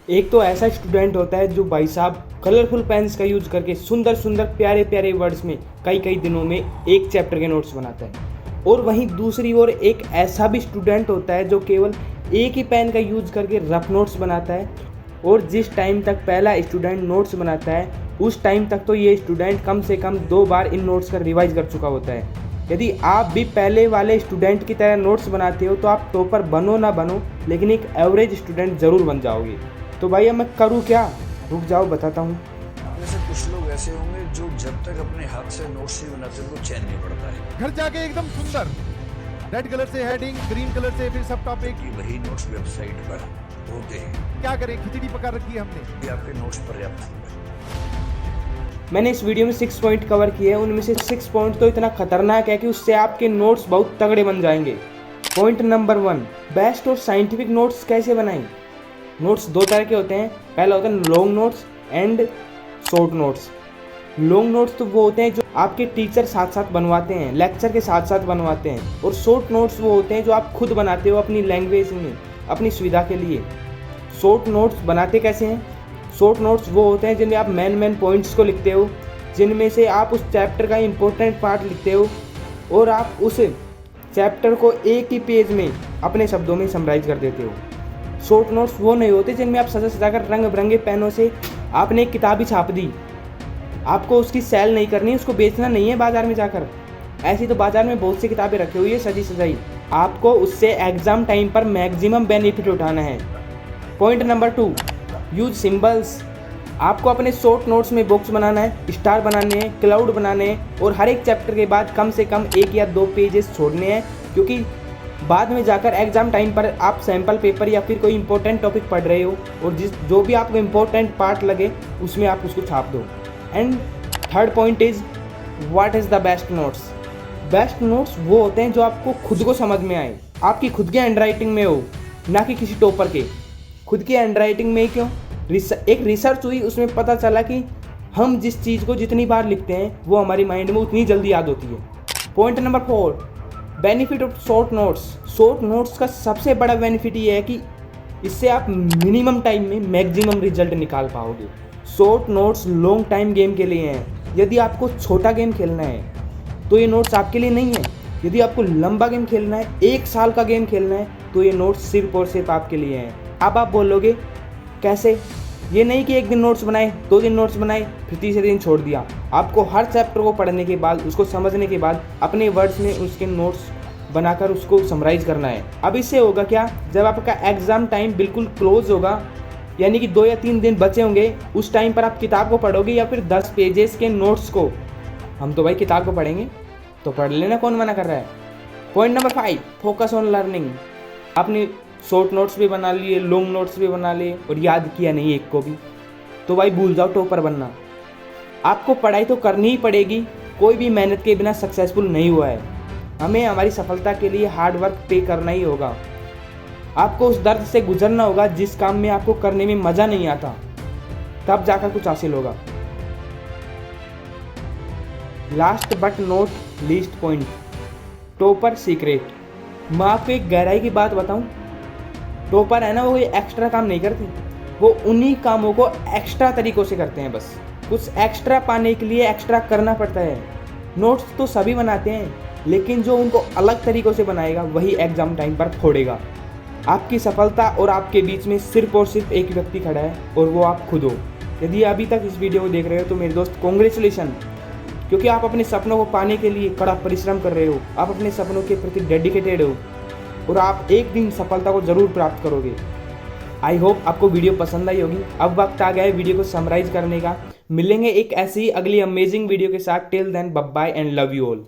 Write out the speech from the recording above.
एक तो ऐसा स्टूडेंट होता है जो भाई साहब कलरफुल पेन्स का यूज करके सुंदर सुंदर प्यारे प्यारे वर्ड्स में कई कई दिनों में एक चैप्टर के नोट्स बनाता है। और वहीं दूसरी ओर एक ऐसा भी स्टूडेंट होता है जो केवल एक ही पेन का यूज करके रफ नोट्स बनाता है। और जिस टाइम तक पहला स्टूडेंट नोट्स बनाता है उस टाइम तक तो ये स्टूडेंट कम से कम 2 बार इन नोट्स का रिवाइज कर चुका होता है। यदि आप भी पहले वाले स्टूडेंट की तरह नोट्स बनाते हो तो आप टॉपर बनो ना बनो लेकिन एक एवरेज स्टूडेंट ज़रूर बन जाओगे। तो भाई अब मैं करूँ क्या? रुक जाओ बताता हूँ। वैसे कुछ लोग ऐसे होंगे जो जब तक अपने हाथ से नोट्स नहीं बनाते उनको चैन नहीं पड़ता है। घर जाके एकदम सुंदर रेड कलर से हेडिंग, ग्रीन कलर से फिर सब टॉपिक। कि वही नोट्स वेबसाइट पर होते हैं। क्या करें, खिचड़ी पका रखी है हमने। ये आपके नोट्स पर्याप्त होंगे। मैंने इस वीडियो में 6 पॉइंट कवर किए हैं। उनमें से 6 पॉइंट तो इतना खतरनाक है कि उससे आपके नोट्स बहुत तगड़े बन जाएंगे। पॉइंट नंबर 1, बेस्ट और साइंटिफिक नोट्स कैसे बनाएं। नोट्स 2 तरह के होते हैं। पहला होता है long notes and short notes. Long notes तो वो होते हैं जो आपके टीचर साथ साथ बनवाते हैं, लेक्चर के साथ साथ बनवाते हैं। और शॉर्ट नोट्स वो होते हैं जो आप खुद बनाते हो अपनी लैंग्वेज में, अपनी सुविधा के लिए। शॉर्ट नोट्स बनाते कैसे हैं? शॉर्ट नोट्स वो होते हैं जिनमें आप मेन पॉइंट्स को लिखते हो, जिनमें से आप उस चैप्टर का इम्पोर्टेंट पार्ट लिखते हो और आप उस चैप्टर को एक ही पेज में अपने शब्दों में समराइज कर देते हो। शॉर्ट नोट्स वो नहीं होते जिनमें आप सजा कर रंग बिरंगे पेनों से आपने एक किताब ही छाप दी। आपको उसकी सेल नहीं करनी, उसको बेचना नहीं है बाजार में जाकर। ऐसी तो बाजार में बहुत सी किताबें रखी हुई है सजी सजाई। आपको उससे एग्जाम टाइम पर मैक्सिमम बेनिफिट उठाना है। Point number 2, use symbols. आपको अपने शॉर्ट नोट्स में बॉक्स बनाना है, स्टार बनाने हैं, क्लाउड बनाने हैं और हर एक चैप्टर के बाद कम से कम 1 या 2 पेजेस छोड़ने हैं, क्योंकि बाद में जाकर एग्जाम टाइम पर आप सैम्पल पेपर या फिर कोई इंपॉर्टेंट टॉपिक पढ़ रहे हो और जो भी आपको इंपॉर्टेंट पार्ट लगे उसमें आप उसको छाप दो। And third point is what is the best notes. Best notes वो होते हैं जो आपको खुद को समझ में आए, आपकी खुद के हैंडराइटिंग में हो, ना कि किसी टॉपर के। खुद की हैंडराइटिंग में ही क्यों? एक रिसर्च हुई, उसमें पता चला कि हम जिस चीज़ को जितनी बार लिखते हैं वो हमारी माइंड में उतनी जल्दी याद होती है। Point number 4, benefit of short notes. Short notes का सबसे बड़ा बेनिफिट ये है कि इससे आप मिनिमम टाइम में मैक्सिमम रिजल्ट निकाल पाओगे। Short notes long time game के लिए हैं। यदि आपको छोटा गेम खेलना है तो ये नोट्स आपके लिए नहीं है। यदि आपको लंबा गेम खेलना है, 1 साल का गेम खेलना है, तो ये नोट्स सिर्फ और सिर्फ आपके लिए हैं। अब आप बोलोगे कैसे? ये नहीं कि एक दिन नोट्स बनाए, 2 दिन नोट्स बनाए, फिर तीसरे दिन छोड़ दिया। आपको हर चैप्टर को पढ़ने के बाद, उसको समझने के बाद अपने वर्ड्स में उसके नोट्स बनाकर उसको समराइज करना है। अब इससे होगा क्या? जब आपका एग्ज़ाम टाइम बिल्कुल क्लोज होगा, यानी कि 2 या 3 दिन बचे होंगे, उस टाइम पर आप किताब को पढ़ोगे या फिर 10 पेजेस के नोट्स को। हम तो भाई किताब को पढ़ेंगे, तो पढ़ लेना, कौन मना कर रहा है। Point number 5, focus on learning. आपने शॉर्ट नोट्स भी बना लिए, लॉन्ग नोट्स भी बना लिए और याद किया नहीं एक को भी, तो भाई भूल जाओ टॉपर बनना। आपको पढ़ाई तो करनी ही पड़ेगी, कोई भी मेहनत के बिना सक्सेसफुल नहीं हुआ है। हमें हमारी सफलता के लिए हार्ड वर्क पे करना ही होगा। आपको उस दर्द से गुजरना होगा जिस काम में आपको करने में मज़ा नहीं आता, तब जाकर कुछ हासिल होगा। Last but not least point, topper secret. मैं आपको एक गहराई की बात बताऊं, टॉपर है ना, वो ये एक्स्ट्रा काम नहीं करते, वो उन्हीं कामों को एक्स्ट्रा तरीक़ों से करते हैं। बस कुछ एक्स्ट्रा पाने के लिए एक्स्ट्रा करना पड़ता है। नोट्स तो सभी बनाते हैं, लेकिन जो उनको अलग तरीक़ों से बनाएगा वही एग्ज़ाम टाइम पर फोड़ेगा। आपकी सफलता और आपके बीच में सिर्फ और सिर्फ एक व्यक्ति खड़ा है और वो आप खुद हो। यदि अभी तक इस वीडियो को देख रहे हो तो मेरे दोस्त कॉन्ग्रेचुलेशन, क्योंकि आप अपने सपनों को पाने के लिए कड़ा परिश्रम कर रहे हो। आप अपने सपनों के प्रति डेडिकेटेड हो और आप एक दिन सफलता को ज़रूर प्राप्त करोगे। आई होप आपको वीडियो पसंद आई होगी। अब वक्त आ गया है वीडियो को समराइज करने का। मिलेंगे एक ऐसी ही अगली अमेजिंग वीडियो के साथ। Till then bye bye and love you all.